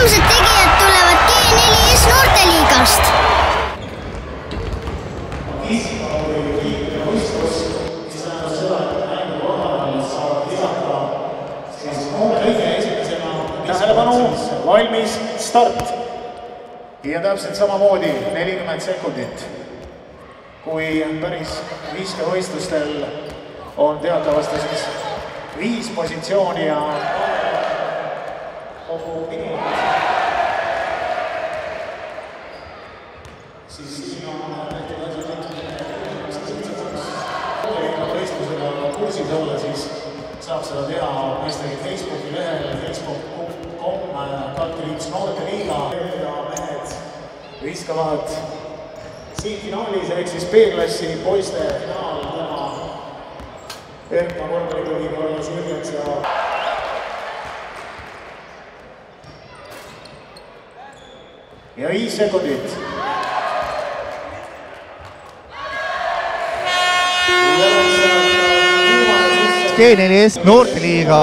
homsed tegijad tulevad G4S noorteliigast. Tähelepanu, valmis, start. Ja täpselt samamoodi 40 sekundit. Kui päris viskevõistlustel on teatavasti siis 5 positsiooni ja kogu minut. Siis siin on võistlusega kursis olla, siis saab seda teha meestegi Facebooki lehel facebook.com/Kalkiliiks noorteliiga ja mehed viskavad siin finaalis ehk siis B-klassi poiste finaal täna Erkma korvpalliklubi Carlos Jürgens ja 5 sekundit. G4S noorteliiga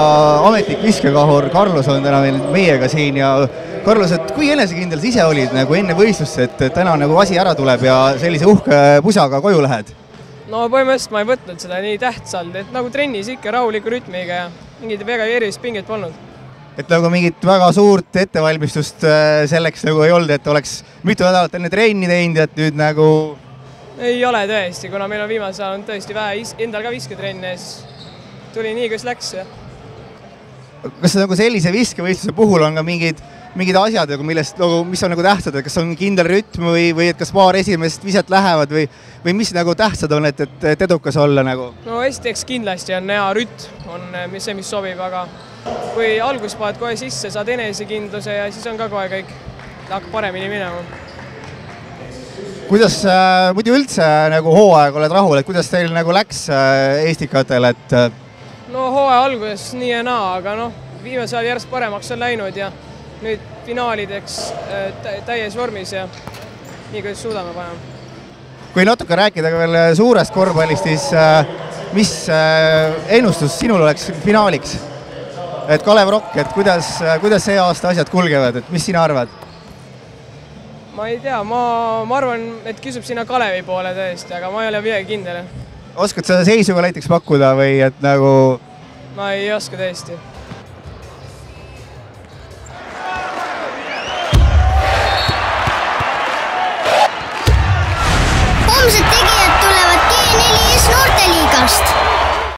ametlik viskekahur Carlos on täna meiega siin ja Carlos, et kui enesekindel sa ise olid nagu enne võistlust, et täna nagu asi ära tuleb ja sellise uhke pusaga koju lähed? No põhimõtteliselt ma ei võtnud seda nii tähtsalt, et nagu trennis ikka rahuliku rütmiga ja mingit väga erilist pinget polnud. Et nagu mingit väga suurt ettevalmistust selleks nagu ei olnud, et oleks mitu nädalat enne trenni teinud, et nüüd nagu... Ei ole tõesti, kuna meil on viimasel ajal tõesti vähe endal ka visketrenni ja siis tuli nii, kus läks. Kas nagu sellise viskevõistluse puhul on ka mingid asjad, mis on nagu tähtsad, et kas on kindel rütm või et kas paar esimest viset lähevad või mis nagu tähtsad on, et edukas olla nagu? No esiteks kindlasti on hea rütm, on see, mis sobib, aga kui algus paned kohe sisse, saad enesekindluse ja siis on ka kohe kõik hakkab paremini minema. Kuidas muidu üldse nagu hooaeg oled rahul, et kuidas teil nagu läks eestikatel, et... No hooaja alguses nii ja naa, aga viimasel ajal järjest paremaks on läinud ja nüüd finaalideks täies vormis ja nii kuidas suudame panema. Kui natuke rääkida veel suurest korvpallist, siis mis ennustus sinul oleks finaaliks? Et Kalev Rock, et kuidas see aasta asjad kulgevad, et mis sina arvad? Ma ei tea, ma arvan, et kisub sinna Kalevi poole tõesti, aga ma ei ole midagi kindel. Oskad seda seisuga näiteks pakkuda või et nagu... Ma ei oska tõesti. Homsed tegijad tulevad G4S noorteliigast.